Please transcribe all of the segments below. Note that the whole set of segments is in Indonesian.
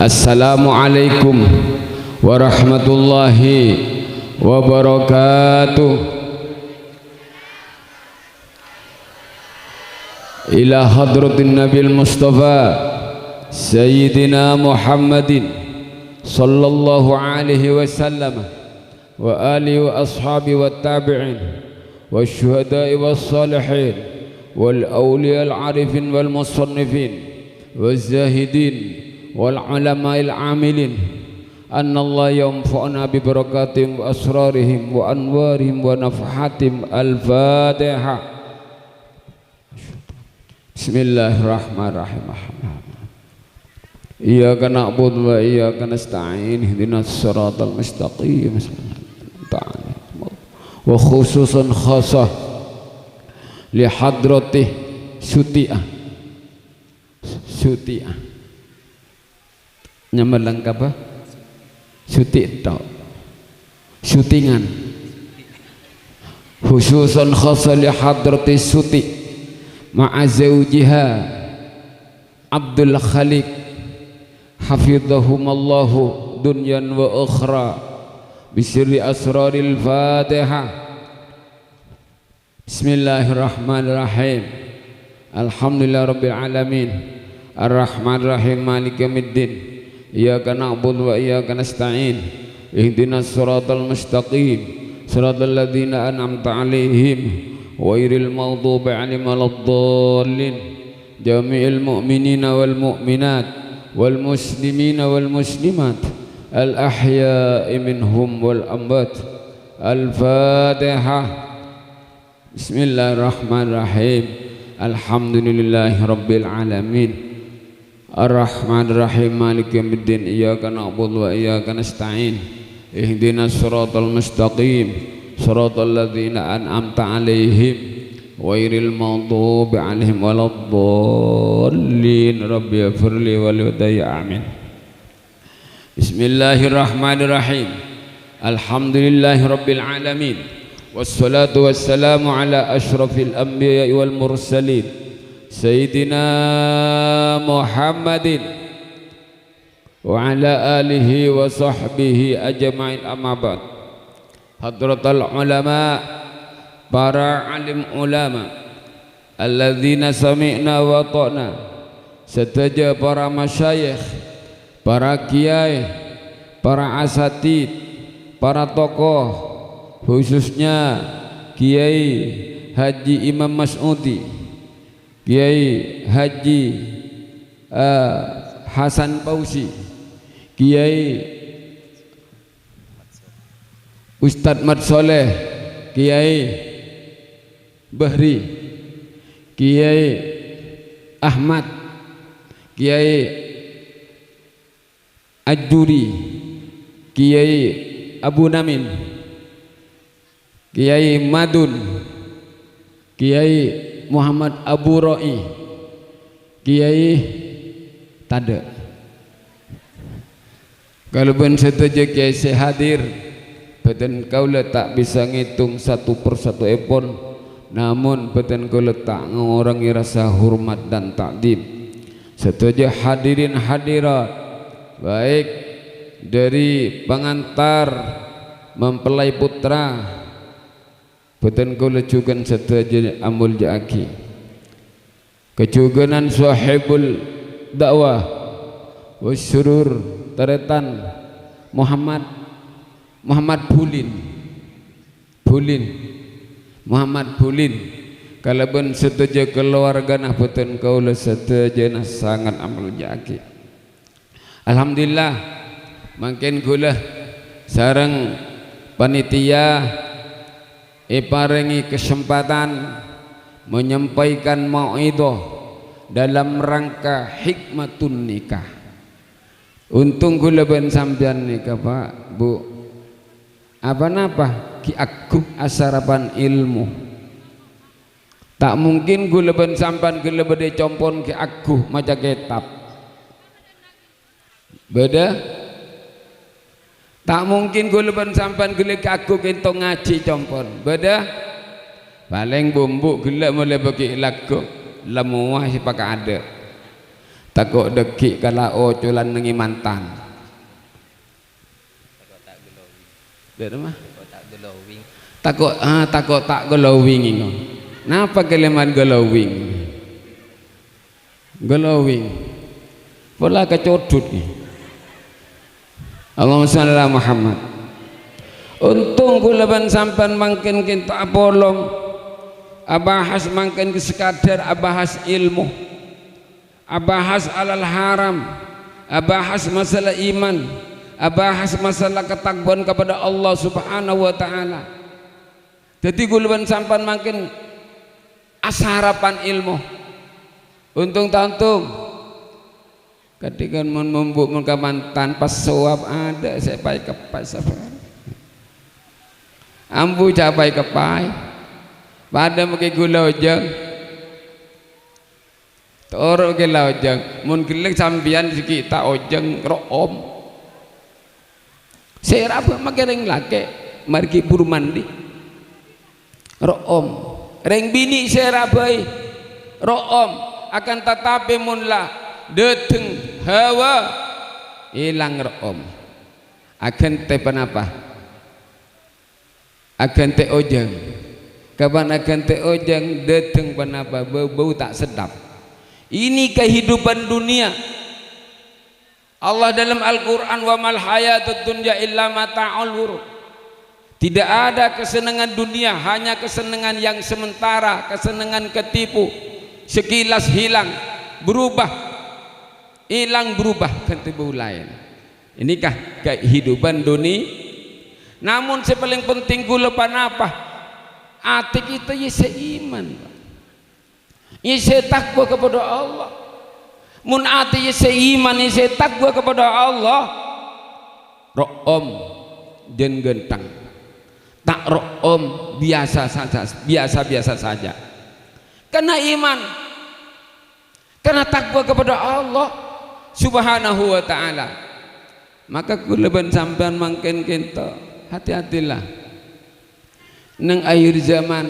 Assalamualaikum warahmatullahi wabarakatuh. Ila hadratin Nabil Mustafa Sayyidina Muhammadin sallallahu alaihi wasallam wa alihi wa ashabi wa tabi'in wa syuhada'i wa salihin wal awliya al arifin wal musannifin wa zahidin wal ulama'il amilin anna Allah yanfa'una bi barakatihim wa asrarihim wa anwarihim wa nafhatim. Al-Fatihah. Bismillahirrahmanirrahim. Iyyaka na'budu wa iyyaka nasta'in ihdinas siratal mustaqim. Wa khususan khasah li hadratih Suti'ah nyaman lengkap apa? Syutingan khususan khasa li hadrati Suti ma'a zawjiha Abdul Khaliq hafidhahumallahu dunyan wa ukhra bisirri asraril Fatihah. Bismillahirrahmanirrahim. Alhamdulillah rabbil alamin ar-rahmanir rahim maliki yaumiddin. Iyyaka na'budu wa iyyaka nasta'in ihdinas siratal mustaqim siratal ladzina an'amta 'alaihim ghairil maghdubi 'alaihim waladdallin. Jami'il mu'minina wal mu'minat wal muslimina wal muslimat al ahya'i minhum wal amwat. Al-Fatihah. Bismillahirrahmanirrahim. Alhamdulillahi rabbil alamin ar-rahmanir rahim maliki yaumiddin. Iyyaka na'budu wa iyyaka nasta'in ihdinas siratal mustaqim siratal ladzina an'amta 'alaihim ghairil maghdubi 'alaihim waladdallin. Rabbi ighfirli wa li walidayya amin. Bismillahirrahmanirrahim. Alhamdulillahi rabbil alamin wassalatu wassalamu ala asyrafil anbiya'i wal mursalin Sayyidina Muhammadin wa ala alihi wa sahbihi ajma'in. Amma ba'd. Hadratal ulama, para alim ulama alladzina sami'na wa ta'na, serta para masyayikh, para kiai, para asatid, para tokoh, khususnya Kiai Haji Imam Mas'udi, Kiai Haji Hasan Pausi, Kiai Ustadz Mat Soleh, Kiai Bahri, Kiai Ahmad, Kiai Ajuri, Kiai Abu Namin, Kiai Madun, Kiai Muhammad Abu Ra'i, Kiai Tada. Kalau ben setuju Kiai hadir, badan kau tak bisa ngitung satu persatu epon, namun badan kau tak mengurangi rasa hormat dan takdim. Setuju hadirin hadirat, baik dari pengantar mempelai putra, badan kau lecukan setuju amul jaki, kejuganan sahibul dakwah wasyurur taretan Muhammad Bulin kalau ben setuju keluarga nah badan kau le setuju nah sangat amul jaki. Alhamdulillah makin kula sareng panitia paringi kesempatan menyampaikan mau'idhah dalam rangka hikmatun nikah. Untung kula ben sampean nikah Pak Bu apa-apa ki aku asarapan ilmu. Tak mungkin kula ben sampean kula bede compon ki aku maca kitab. Beda. Tak mungkin gue leban sampan gila aku kento ngaji compon. Beda paling bumbu gila mulai bagi laku lemuah si pakai ada. takut dekik kalau culan nengi mantan takut tak glowing ini. Napa kalimat glowing pola kecodut ni. Allahumma shalli ala Muhammad. Untung kula ban sampan mangkin kita apolong abahas mangkin sekadar abahas ilmu, abahas alal haram, abahas masalah iman, abahas masalah ketakbuan kepada Allah Subhanahu wa taala. Jadi kula ban sampan mangkin asarapan ilmu. Untung tantum ketika membuk muka mantan pas suap ada saya pai kepai safar ambu capai kepai pada pakai gula ojeng torok ke ojeng mun gelek sambian kita ojeng room saya apa makereng lake margi buru mandi room reng bini saya rabai room akan tetapi munlah deteng hawa hilang rom akan te penapa akan te ojeng kapan akan te ojeng deteng penapa bau tak sedap. Ini kehidupan dunia. Allah dalam Al-Quran wa mal hayatud dunya illa mata'ul ghurur. Tidak ada kesenangan dunia, hanya kesenangan yang sementara, kesenangan ketipu, sekilas hilang, berubah, hilang berubah ke tubuh lain. Inikah kehidupan dunia. Namun yang paling penting gula apa? Hati kita ya seiman, ya takwa kepada Allah. Mun hati ya seiman, ya takwa kepada Allah. Ro'om dan gentang, tak ro'om biasa saja. Karena iman, karena takwa kepada Allah Subhanahu wa ta'ala. Maka kuleban sampean mangken kita hati-hatilah nang akhir zaman.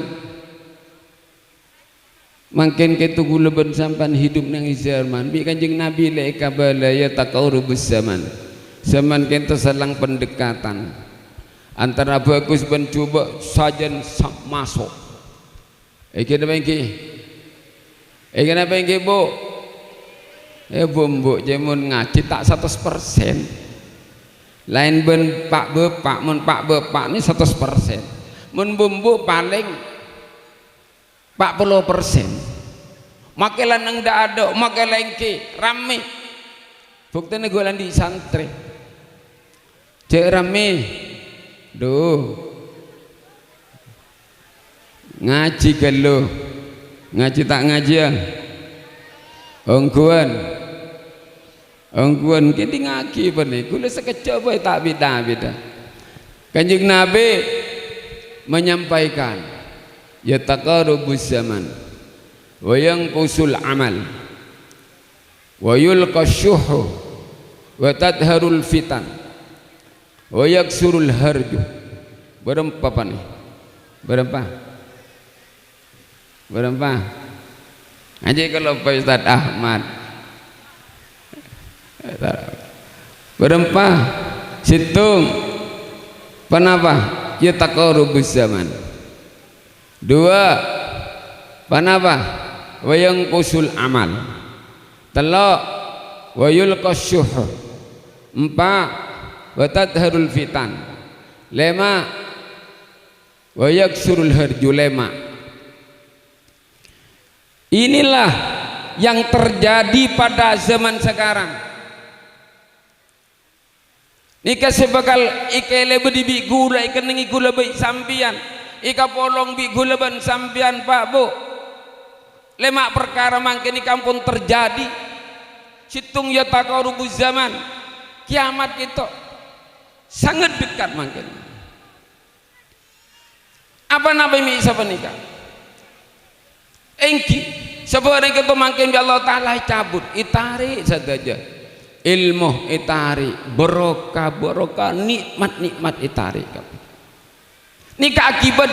Mangken kita kuleban sampean hidup nang zaman bi Kanjeng Nabi la kabala ya taqarubus zaman kita selang pendekatan antara bagus mencoba sajen masuk kenapa ini bu bu jemun ngaji tak 100%. Lain ben pak bapak mun pak bapak ini 100%. Mun bumbu paling 40%. Makelan nang ndak ada, makelan ki rame. Buktine golan di santri. Cek rame. Duh. Ngaji kalau ngaji tak ngaji ya. Ongguan kita ngaki bani kula sekejap bae tak beda. Kanjeng Nabi menyampaikan ya taqarubuz zaman wa yanqusul amal wa yulqasyuhu wa tadharul fitan wa yaksurul harju. Berapa nih? Berapa? Aja kalau Pak Ustaz Ahmad berapa situng penapa ya taqarubuz zaman. Dua penapa wayang kusul amal. Telok wayul qasyuh. Empat watadharul fitan. Lema wayaksurul harju. Lema. Inilah yang terjadi pada zaman sekarang. Ika sebakal ika lebe di gula ika nengi gula baik sampian ika polong bi gula ban sampian Pak Bu. Lemak perkara mangkini kampung terjadi. Situng ya taqarubuz zaman. Kiamat itu sangat dekat mangkin. Apa nabi mi isa nikah? Engki sebenarnya kita mangkin Allah Ta'ala cabut itari saja ilmu itari barokah nikmat itari ini keakibat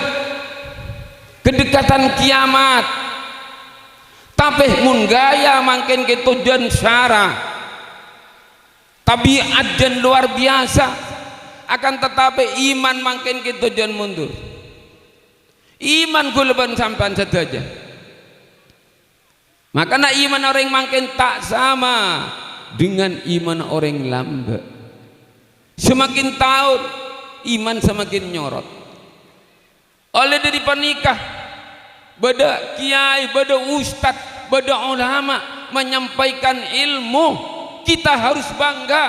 kedekatan kiamat. tapi mun gaya mangken ke tujuan syara tabiat dan luar biasa, akan tetapi iman mangken ke tujuan mundur. Iman kuleban sampan saja. Makanya iman orang mangken tak sama dengan iman orang lambat. Semakin tahun iman semakin nyorot. Oleh dari panikah beda kiai, beda ustad, beda ulama menyampaikan ilmu, kita harus bangga.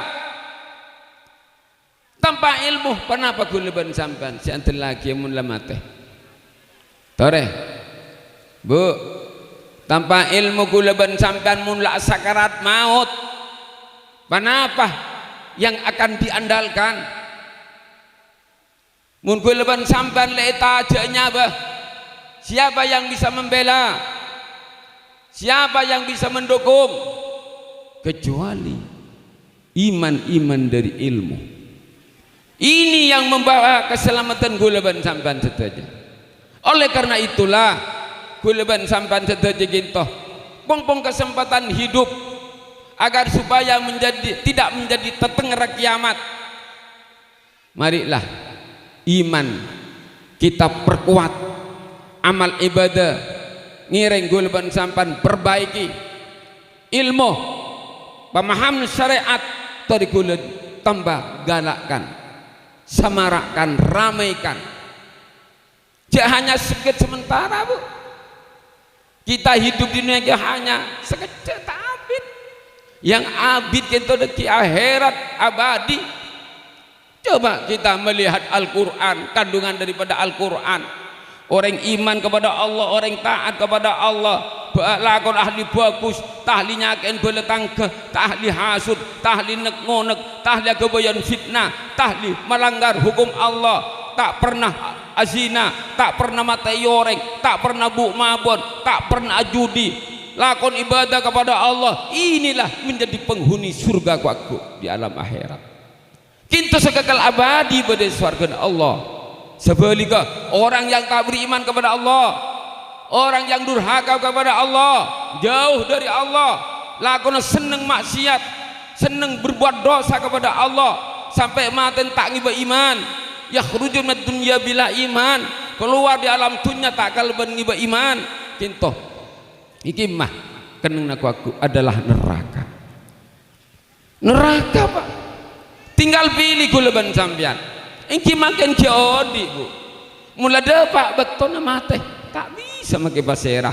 Tanpa ilmu kenapa kuleban sampan si antel lagi mun lamate tore bu, tanpa ilmu kuleban sampan mun la sakarat maut, kenapa yang akan diandalkan mun kuleban sampan leeta ajanya bah, siapa yang bisa membela, siapa yang bisa mendukung kecuali iman-iman dari ilmu. Ini yang membawa keselamatan kuleban sampan saja. Oleh karena itulah kuleban sampan saja gintoh pong kesempatan hidup agar supaya tidak menjadi tetengera kiamat. Marilah iman kita perkuat, amal ibadah ngiring kuleban sampan perbaiki, ilmu pemahaman syariat tadi kulen tambah galakkan, samarakkan, ramaikan. Jangan hanya sekejap sementara bu, kita hidup di dunia hanya sekejap tak abid. Yang abid kita di akhirat abadi. Coba kita melihat Al-Quran, kandungan daripada Al-Quran. Orang iman kepada Allah, orang taat kepada Allah, lakon ahli bagus, tahli nyaken beletang ke, tahli hasud, tahli nek-ngonek, tahli kebayan fitnah, tahli melanggar hukum Allah, tak pernah azina, tak pernah mata yoreng, tak pernah bu mabon, tak pernah judi, lakon ibadah kepada Allah. Inilah menjadi penghuni surga kuaku di alam akhirat. Kita sekekal abadi pada surga Allah. Sebaliknya orang yang tak beriman kepada Allah, orang yang durhaka kepada Allah, jauh dari Allah, lakon seneng maksiat, seneng berbuat dosa kepada Allah, sampai mati tak ngiba iman. Yakhrujun minad dunya bila iman, keluar di alam dunia tak kalban ngiba iman. Kinto iki mah keneng aku adalah neraka. Neraka Pak, tinggal pilih kuleban sampean. Iki makin kiodi bu, mulai depak beton mate, tak bisa make baserah.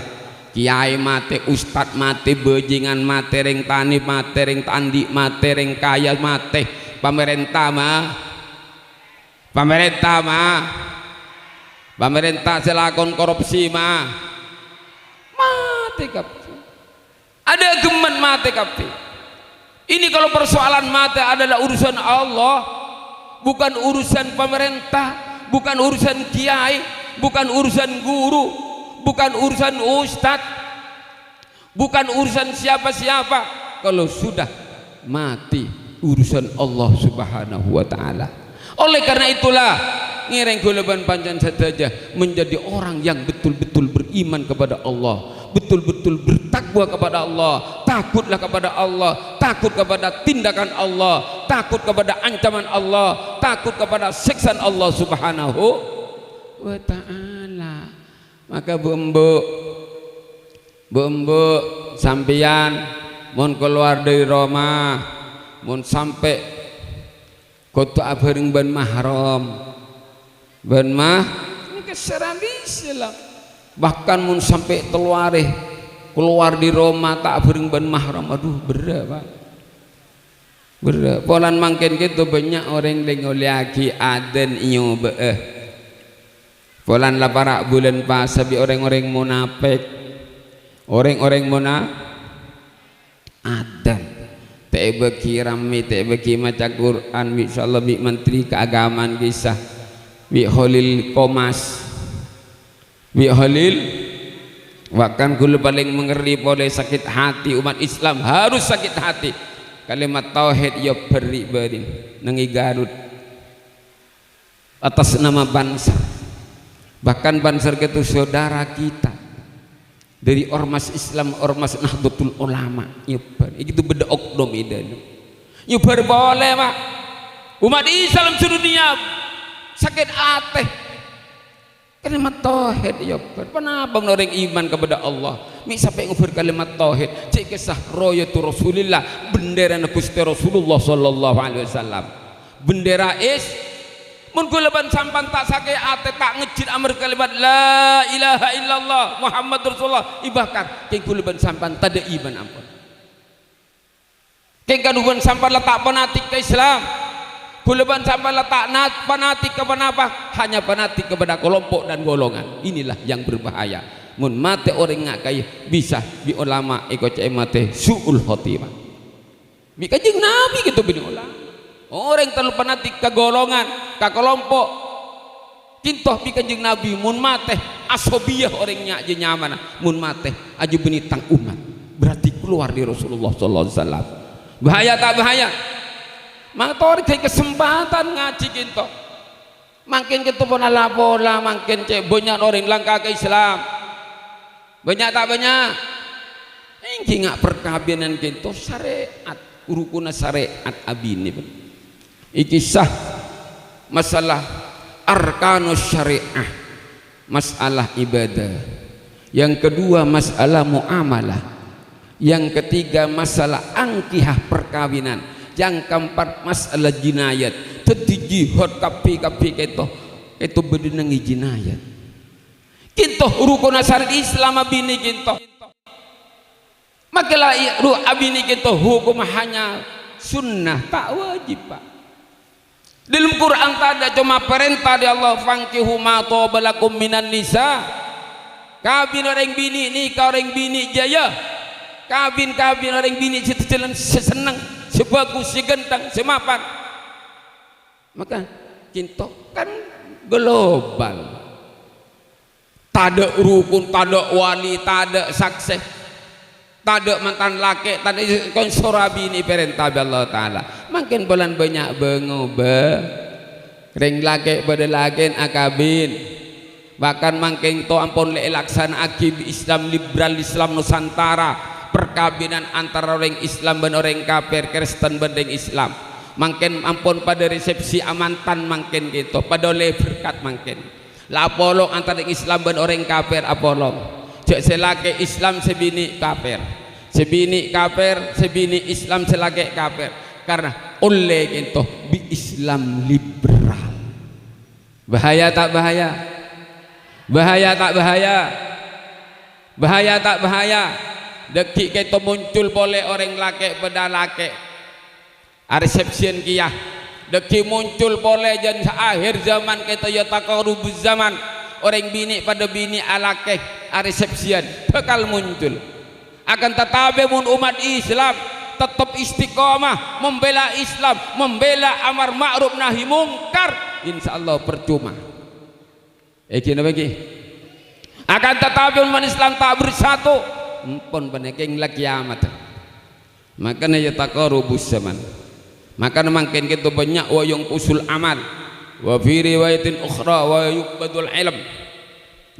Kiai mate, ustad mate, bejingan mate, ring tani mate, ring tandi mate, ring kaya mate, pemerintah selakon korupsi mah mati kapti. Ada geman mati kapti. Ini kalau persoalan mati adalah urusan Allah, bukan urusan pemerintah, bukan urusan kiai, bukan urusan guru, bukan urusan ustad, bukan urusan siapa-siapa. Kalau sudah mati urusan Allah Subhanahu wa ta'ala. Oleh karena itulah ngiring kuleban panjang saja menjadi orang yang betul-betul beriman kepada Allah, betul-betul bertakwa kepada Allah, takutlah kepada Allah, takut kepada tindakan Allah, takut kepada ancaman Allah, takut kepada siksaan Allah Subhanahu wa ta'ala. Maka bu sampeyan mun keluar dari rumah, mun sampai kota abering ban mahram, ban mah ini keseram Islam. Bahkan mun sampai keluar di Roma tak abering ban mahram, aduh berat Pak, berat. Polan mangken gitu banyak orang lagi aden iyo polan la para bulan pas sabi orang-orang munafik, orang-orang adan. Tak bagi rame, tak bagi maca Quran, insyaallah bi menteri keagamaan kisah, bi Khalil Komas, bi Khalil, bahkan gulu paling mengeri boleh sakit hati umat Islam harus sakit hati. Kalimat tauhid ya beri nengi Garut atas nama bangsa, bahkan bangsa itu saudara kita, dari ormas Islam, ormas Nahdlatul Ulama nyebar itu beda oknum itu nyebar boleh Pak. Umat Islam sedunia sakit hati kalimat tauhid nyebar. Kenapa orang iman kepada Allah mi sampai ngubur kalimat tauhid cek kisah royatu Rasulillah, bendera Gusti Rasulullah sallallahu alaihi wasallam, bendera mun kulaban sampan tak sakit ate tak ngejit amar kalimat la ilaha illallah Muhammad Rasulullah ibakar keng kulaban sampan tada iman ampun keng kanuban sampan letak fanatik ke Islam, kulaban sampan letak fanatik kepada apa? Hanya fanatik kepada kelompok dan golongan. Inilah yang berbahaya. Mun mate orang ngak kaya bisa bi ulama ikut mate suul khotimah bi kajing nabi gitu bin ulama. Orang terlalu fanatik ke golongan, ke kelompok. Kintoh bi kanjeng Nabi mun mate asobiyah orangnya aja nyaman. Mun mate aja benitang umat. Berarti keluar di Rasulullah sallallahu alaihi wasallam. Bahaya tak bahaya? Maka kayak kesempatan ngaji kintoh. Makin kita pola makin cek banyak orang langkah ke Islam. Banyak tak banyak? Engki ngak perkawinan kintoh syariat, rukun syariat abini pun. Iki sah masalah arkanus syariah, masalah ibadah. Yang kedua masalah muamalah. Yang ketiga masalah angkihah perkawinan. Yang keempat masalah jinayat. Tadi jihad kapi itu bedenangi jinayat. Kintoh rukun syariat Islam abini kintoh. Makalah abini kintoh hukum hanya sunnah tak wajib Pak. Dalam Quran tak ada cuma perintah di Allah fankihu ma tobalakum minan nisa. Kawin orang bini nikah orang bini jaya. Kawin orang bini jalan sesenang, sebagus, segentang, semapan. Maka kinto kan global. Tak ada rukun, tak ada wali, tak ada saksi, tak ada mantan laki, tak ada konsorabi ini perintah Allah Ta'ala. Makin bulan banyak bengubah ring laki pada laki akabin, bahkan makin to ampun le laksana akib Islam liberal Islam Nusantara, perkawinan antara orang Islam dan orang kafir, Kristen dan Islam. Makin ampun pada resepsi amantan makin gitu, pada oleh berkat makin lah apolong antara Islam dan orang kafir apolong cek selaki Islam sebini kafir, sebini kafir sebini Islam selaki kafir. Karena oleh itu bi Islam liberal. Bahaya tak bahaya? Bahaya tak bahaya? Bahaya tak bahaya? Dekik kita muncul boleh orang laki pada laki resepsian kiyah. Dekik muncul boleh dan akhir zaman kita ya taqarubuz zaman orang bini pada bini alake resepsian bakal muncul. Akan tetapi mun umat Islam tetap istiqomah membela Islam, membela amar ma'ruf nahi mungkar, insyaallah percuma. Iki napa iki? Akan tetapi umat Islam tak bersatu, pun penekeng la kiamat. Makanya ya taqarubus zaman. Makanya makin kita banyak wa yang usul amal. Wa fi riwayatin ukhra wa yuqbadul ilm.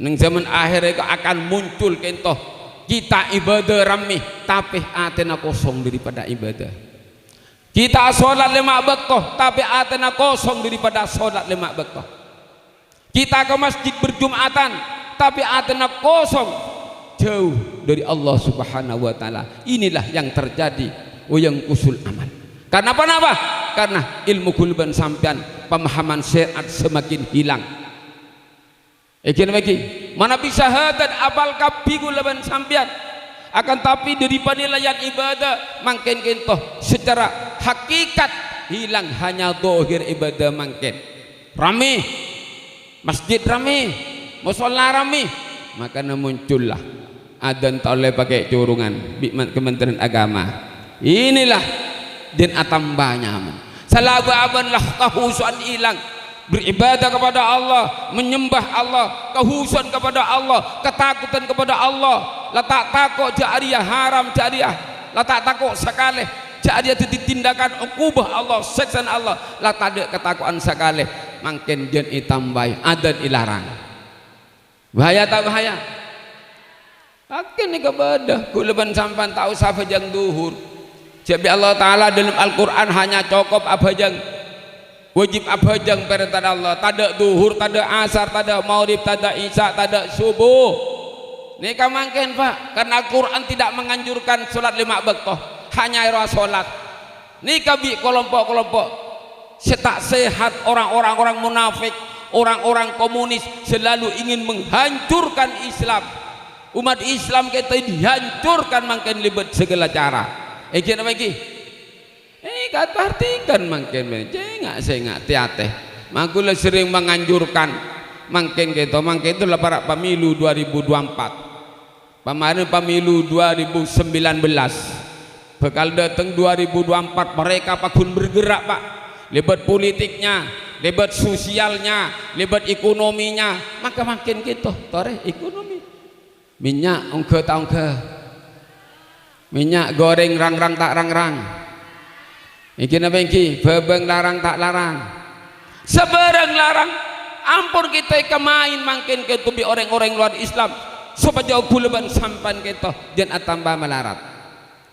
Nang zaman akhir akan muncul kentoh kita ibadah ramih tapi atena kosong daripada ibadah. Kita sholat 5 waktu tapi atena kosong daripada sholat 5 waktu. Kita ke masjid berjumatan tapi atena kosong jauh dari Allah Subhanahu wa taala. Inilah yang terjadi yang usul amal. Karena apa? Karena ilmu gulban sampean, pemahaman syariat semakin hilang. Mana bisa hadat apal kapi gulaban sampean, akan tapi dari penilaian ibadah makin kintoh secara hakikat hilang, hanya dohir ibadah makin rame, masjid rame, musola rame, maka muncullah adzan tak oleh pakai curungan Kementerian Agama. Inilah din atambahnya salababan lah kahusuan hilang, beribadah kepada Allah, menyembah Allah, kehusuan kepada Allah, ketakutan kepada Allah. Letak takut jariah haram jariah, letak takut sekali jariah ditindakan ukubah Allah, seksan Allah. Letak ada ketakutan sekali makin jen itambai adat ilarang. Bahaya tak bahaya? Akin ni kebadah kuleban sampan tahu siapa jang duhur. Jadi Allah Ta'ala dalam Al-Quran hanya cukup apa jang wajib apa jang perintah Allah. Tada duhur, tada asar, tada maghrib, tada isya, tada subuh. Ini kamangken Pak, karena Al-Quran tidak menganjurkan solat 5 waktu, hanya era solat. Ini kabi kelompok-kelompok setak sehat, orang-orang munafik, orang-orang komunis selalu ingin menghancurkan Islam. Umat Islam kita dihancurkan makin libat segala cara. Kena bagi. Kata artikan makin jengak saya tiate. Makula sering menganjurkan makin kita makin itu lah para pemilu 2024. Kemarin pemilu 2019. Bekal datang 2024 mereka pakun bergerak Pak. Libat politiknya, libat sosialnya, libat ekonominya, maka makin kita tore ekonomi. Minyak ongke tak ongke, minyak goreng rang-rang tak rang-rang. Iki apa iki? Bebeng larang tak larang. Seberang larang. Ampun kita kemain makin kita bi orang-orang luar Islam supaya buleban sampan kita dan tambah melarat.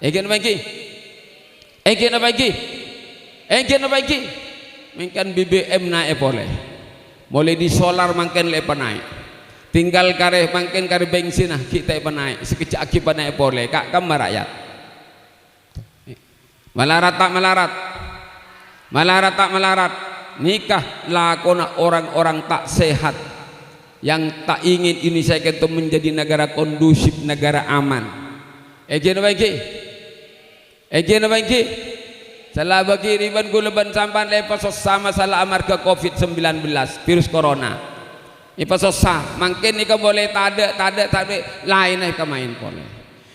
Iki apa iki? Iki apa iki? Iki apa iki? Mungkin BBM naik boleh. Mulai di solar makin lepas naik. Tinggal kare makin kare bensin kita naik sekejap akibat naik boleh kak kamu rakyat melarat tak melarat, melarat tak melarat. Nikah lakona orang-orang tak sehat yang tak ingin Indonesia itu menjadi negara kondusif, negara aman. Egen bagi salah bagi riban guleban sampan lepas sama salah amarga COVID-19 virus corona. Ipa susah, mungkin ika boleh tak ada lain ika main boleh.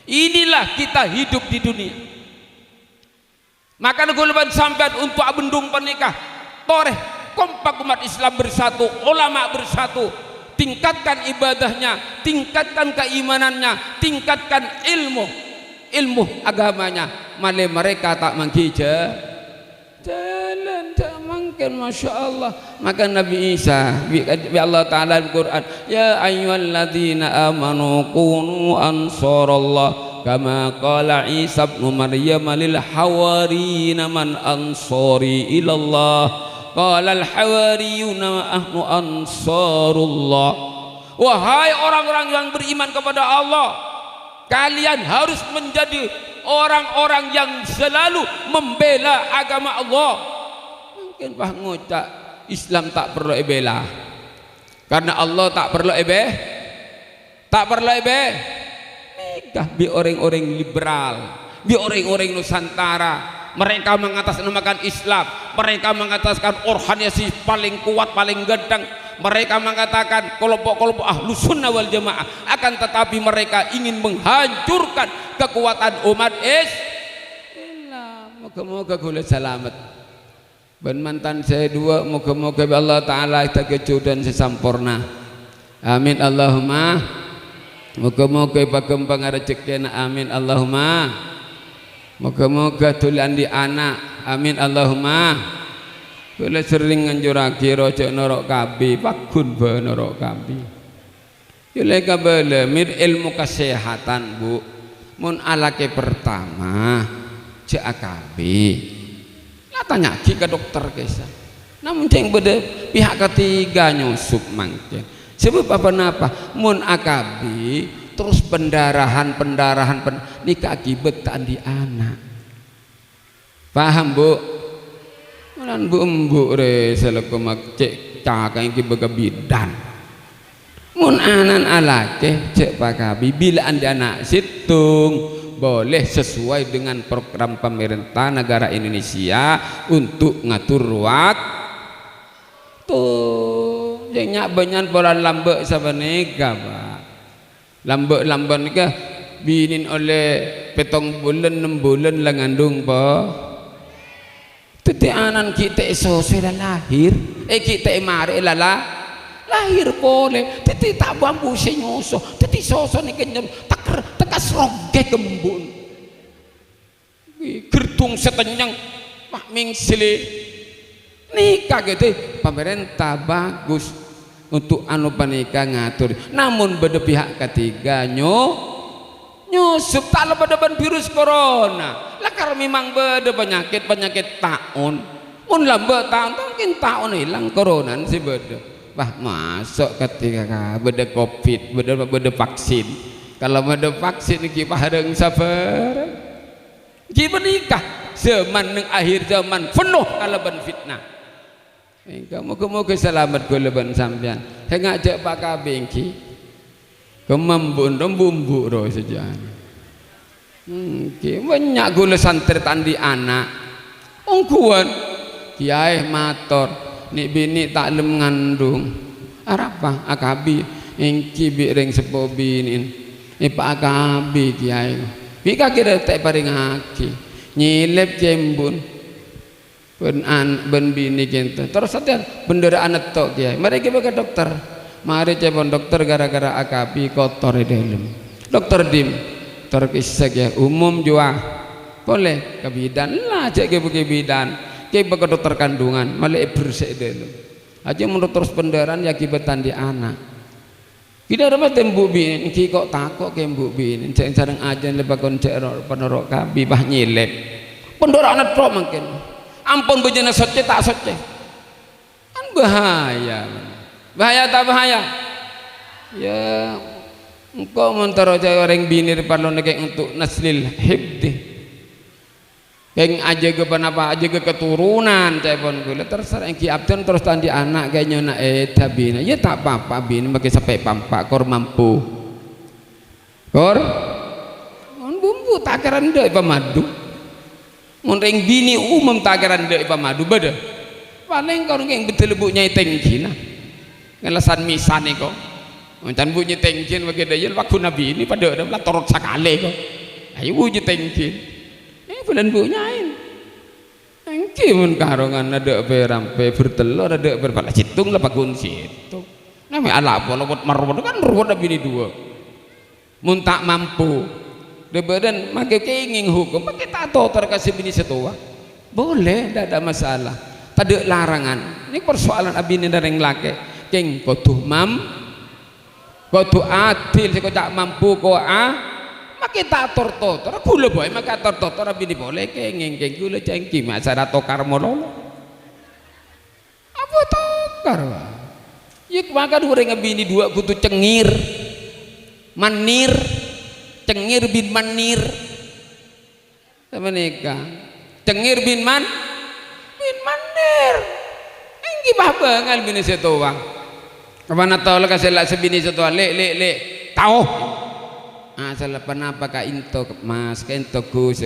Inilah kita hidup di dunia. Maka guleban sampai untuk abendung pernikah, toreh kompak umat Islam bersatu, ulama bersatu, tingkatkan ibadahnya, tingkatkan keimanannya, tingkatkan ilmu agamanya. Malah mereka tak mengkija jalan tak mungkin, masya Allah. Maka Nabi Isa bi Allah Ta'ala Al-Quran, ya ayyuhalladzina amanu kunu ansarallah kama qala Isa ibn Maryam lil hawariyina man ansari ilallah qala al hawariyuna ahnu ansarullah. Wahai orang-orang yang beriman kepada Allah, kalian harus menjadi orang-orang yang selalu membela agama Allah. Mungkin Pak ngucap Islam tak perlu bela karena Allah tak perlu nikah bi orang-orang liberal, bi orang-orang Nusantara. Mereka mengatasnamakan Islam, mereka mengataskan organisasi paling kuat, paling gedang. Mereka mengatakan kelompok-kelompok Ahlus Sunnah wal Jamaah, akan tetapi mereka ingin menghancurkan kekuatan umat Islam. Moga-moga kula selamat. Ben mantan saya dua, moga-moga Allah Ta'ala kita kecudan sesampurna. Amin Allahumma. Moga-moga pakempang rezekina. Amin Allahumma. Moga-moga tulan di anak. Amin Allahumma. Kula sering nganjurake rojo norok kabi, pakun ba norok kabi. Yule kabele mir ilmu kesehatan Bu. Mun alake pertama cek akabi. Lah tanya ki ke dokter kesa. Namun ceng bede pihak ketiga nyusup mangke. Sebab apa napa? Mun akabi terus pendarahan nikah akibat tak di anak. Paham Bu? Mulan bu re selaku mak cek cakang ki begabidan. Mun anan alake cek pakabi bila anda anak situng boleh sesuai dengan program pemerintah negara Indonesia untuk ngatur waktu. Jangan banyak pola lambe sabanega Pak. Lambe nikah binin oleh petong bulan 6 bulan lah ngandung Pak. Teti anan kita sudah lahir, kita mari lahir boleh. Teti tak bambu senyoso, teti soso ni kenyam tekas roge kembun. Gertung setenyang mak mingsili nikah gitu. Pemerintah bagus untuk anu panikah ngatur. Namun beda pihak ketiga nyusup tak lepas depan virus corona lah karena memang beda penyakit taun mun lambat taun mungkin taun hilang corona sih beda wah masuk ketika beda covid beda vaksin kalau beda vaksin kita hareng sabar kita nikah zaman yang akhir zaman penuh kalaban fitnah moga-moga selamat kulaban sampean saya ngajak Pak Kabengki kemambun bumbu roh saja. Banyak gula santri tandi anak. Ongkuan kiai mator ni bini tak lem ngandung. Arapa akabi engki bi ring sepo binin. Pak akabi kiai. Bika kira tak paring aki. Nyilep jembun. Ben bini kita. Terus saja bendera anak tok kiai. Mari kita ke dokter. Mari cepon dokter gara-gara akabi kotor di dalam dokter dim terkisah ya umum jua boleh ke bidan lah cek ke bidan ke dokter kandungan malah bersih dalam aja menurut terus pendaran ya kibatan di anak kita dapat tembuk bin ki kok takok ke mbuk bin cek sareng aja lebakon cek penorok kabi bah nyilep pendaran anak tok mungkin ampun bejana soce tak soce kan bahaya tak bahaya ya engkau mentaro jaya orang bini depan lo nekeng untuk naslil hibdi keng aja ke apa aja ke keturunan cepon gula terserah engki abden terus tandi anak kayaknya nak tabina ya tak apa-apa bini pakai sampai pampak kor mampu kor bumbu takaran dek pemadu munting bini umum takaran dek pemadu beda paling kau ngeng betul bu nyai tengki nah ngelasan misan nih kok macam bunyi tengkin bagi daya waktu nabi ini pada ada lah torot sakale kok ayo bunyi tengkin bulan bu nyain tengkin mun karongan ada berampe bertelur ada berpala citung lah pagun situng namanya ala apa lobot marwot kan ruwet bini dua mun tak mampu de badan make keingin hukum pakai tato terkasih bini setua boleh tidak ada masalah tak larangan ini persoalan abini dari yang laki keng kotu kotu adil sih kau tak mampu kau makai tator gula boy makai tator bini boleh keng gula cengki masalah tokar mololo apa tokar ya makan goreng bini dua kutu cengir manir cengir bin manir sama nikah cengir bin manir engki bangal bini setuang kemana tahu lah kasih lah sebini setua le tahu salah kenapa ka into mas ka into gus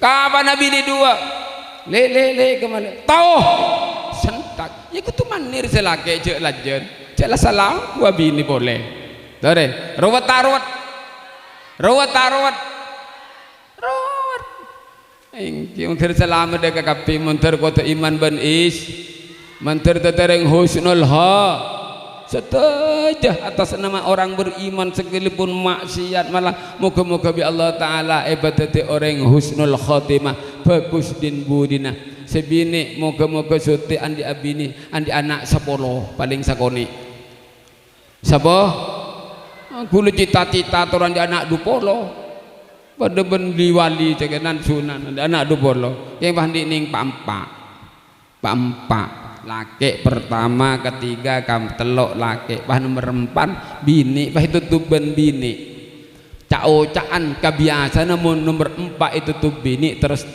kapan nabi ni dua le kemana tahu sentak ya kutu manir selake je lajen je lah salah gua bini boleh dore rawat engki untuk selamat dek kapi munter kota iman ban is munter tereng husnul ha setajah atas nama orang beriman sekalipun maksiat malah moga-moga bi Allah taala ibadati orang husnul khotimah bagus din budina sebini moga-moga suti andi abini andi anak 10 paling sakoni sapa gulu cita-cita turun di anak 20 pada bendi wali cekenan sunan andi anak 20 yang pandi ning pampak laki pertama ketiga kam telok laki bah nomor 4 bini bah itu tuban bini caan kebiasaan namun nomor 4 itu tuh bini terus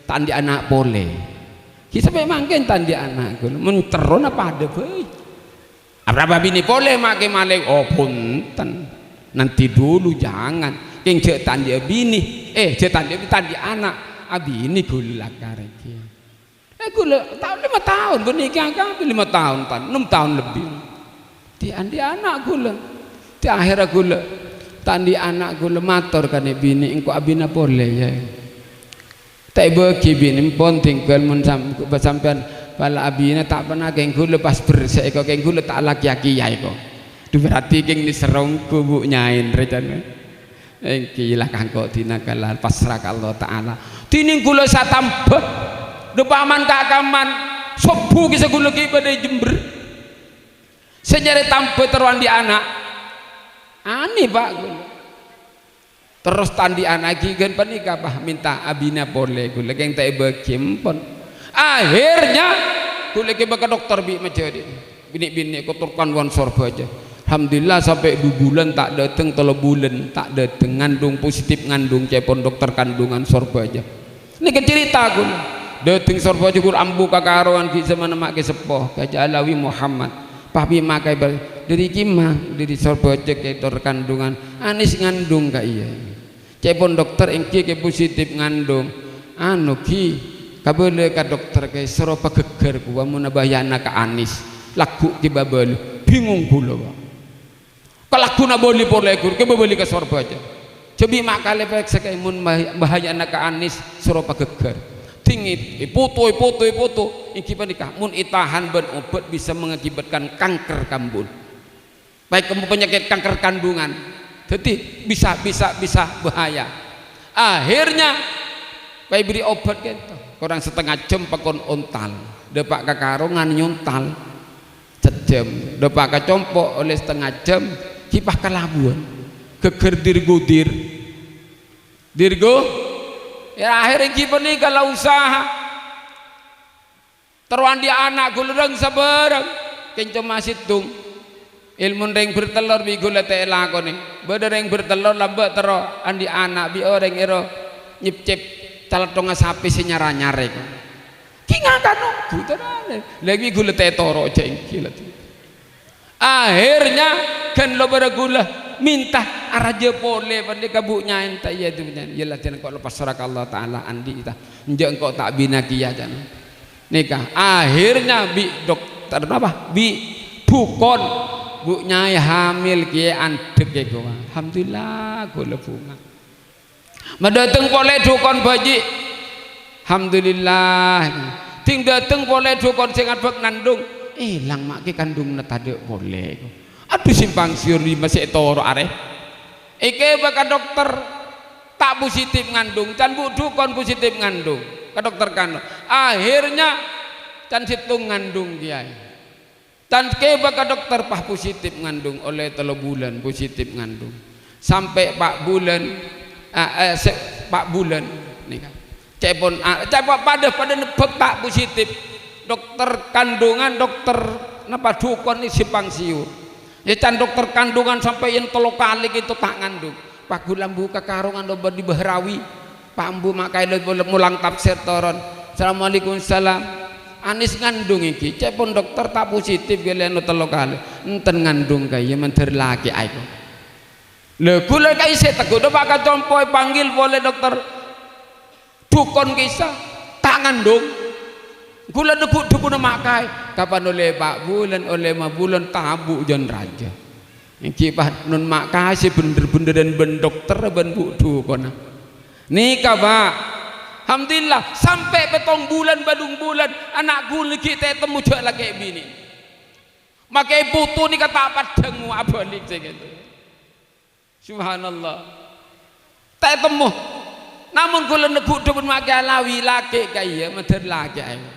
tandi anak boleh kita memang kan tandi anak mun teron apa ada boy berapa bini boleh make malek oh punten nanti dulu jangan yang cek tandi bini cek tandi anak abini gula kareki gula tahun 5 tahun bernikah kan 5 tahun 6 tahun lebih di anak gula di akhir gula tandi anak gula mator kan bini engko abina boleh ya tak bagi bini pun tinggal sampean pala abina tak pernah keng gula pas bersih kok keng gula tak laki-laki ya kok itu berarti keng diserongku bu nyain rencana engkilah kangko tinakalah pasrah Allah taala tining gula satambah depaman kakaman sobu kisah gula badai Jember sejarah tampil teruan di anak aneh pak terus tandian lagi kan panika bah minta abina boleh gula yang tak berkimpon akhirnya gula ke baka dokter bi macam ni bini kotorkan wan sorba aja alhamdulillah sampai 2 bulan tak datang 3 bulan tak datang ngandung positif ngandung cepon dokter kandungan sorba aja ini kan cerita gula datang sorba aja gula ambu kakaruan ki zaman mak ke sepoh kaja alawi Muhammad papi makai dari kimah dari sorba aja ke dokter kandungan anis ngandung ka iya cepon dokter engki ke positif ngandung anu ki kabele ka dokter ke seropa geger ku mun bayana ka anis lagu ki babel bingung kula Pak kalaguna boli polekur ke babeli ka sorba aja cebi makale pek sekay mun bahayana ka anis seropa geger tingit foto engki panika mun itahan ben obat bisa mengakibatkan kanker kambun baik kamu penyakit kanker kandungan jadi bisa bahaya akhirnya bayi beri obat gitu kurang setengah jam pakon ontal depak kakarongan nyontal sejam depak kacompo oleh setengah jam kipah kelabuan geger dirgo ya akhirnya kipah nih kalau usaha terwandi anak gulurang sabarang kencom masih tung ilmu ring bertelur bi gula teh lakoni beda ring bertelur lambat tero andi anak bi orang ero nyipcip calatonga sapi senyara nyarek ki ngakan nunggu terane lagi gula teh toro jengki akhirnya kan lo pada gula minta araja boleh pada kabuknya enta iya tu nyan yalah jangan kau lepas surah Allah Taala andi ita njek kau tak bina kia jangan nikah akhirnya bi dokter apa bi bukon bu nyai hamil kia andek ya gua alhamdulillah gua lebunga mendateng boleh dukon baji alhamdulillah ting dateng boleh dukon sing adbek nandung ilang mak ki kandung tadi boleh aduh simpang siur di masih toro areh ike baka dokter tak positif ngandung can bu dukon positif ngandung ke dokter kan akhirnya can situng ngandung kiai dan keba ke dokter pah positif ngandung oleh 3 bulan positif ngandung sampai 4 bulan 4 bulan nih kan cepon pada nebak tak positif dokter kandungan dokter napa dukon ini simpang siur ya can dokter kandungan sampai yang 3 kali itu tak ngandung pak gulam buka karungan doba di Bahrawi pak ambu makai mulang tafsir toron assalamualaikum salam anis ngandung iki cepon dokter tak positif gelen 3 kali enten ngandung kaya menteri laki aku lho kula kaya saya teguh do pak kacompoy panggil boleh dokter dukon kisah tak ngandung kula dukun makai kapan oleh pak bulan oleh 5 bulan tabu jan raja iki pak nun makai si bener-bener dan ben dokter ben bu dukon nikah pak alhamdulillah sampai 7 bulan badung bulan anakku lagi kita temu jak lagi bini makai putu ni kata apa dengu abalik gitu subhanallah tak temu namun kula neku dukun makai alawi laki kaya meder laki ayo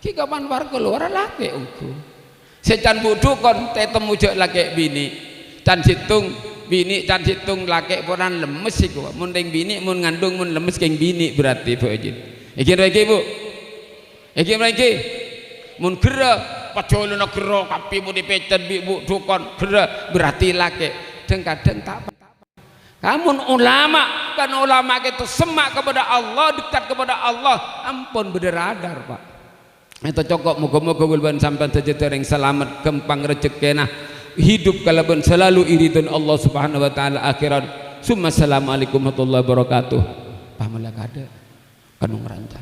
ki kapan war keluar laki uku secan budukon tak temu jak lagi bini dan situng bini can situng laki poran lemes iku mun ring bini mun ngandung mun lemes keng bini berarti Bu Ejin iki Bu iki mriki mun gera pajolona gera kapi mu dipecet Bu dukon gera berarti laki kadang tak kamu ulama kan ulama itu semak kepada Allah dekat kepada Allah ampun bederadar Pak itu cokok moga-moga bulban sampai sejahtera yang selamat kempang rezekina hidup kalaban selalu iridun Allah subhanahu wa ta'ala akhirat summa assalamualaikum warahmatullahi wabarakatuh pahamlah kada kanung ranca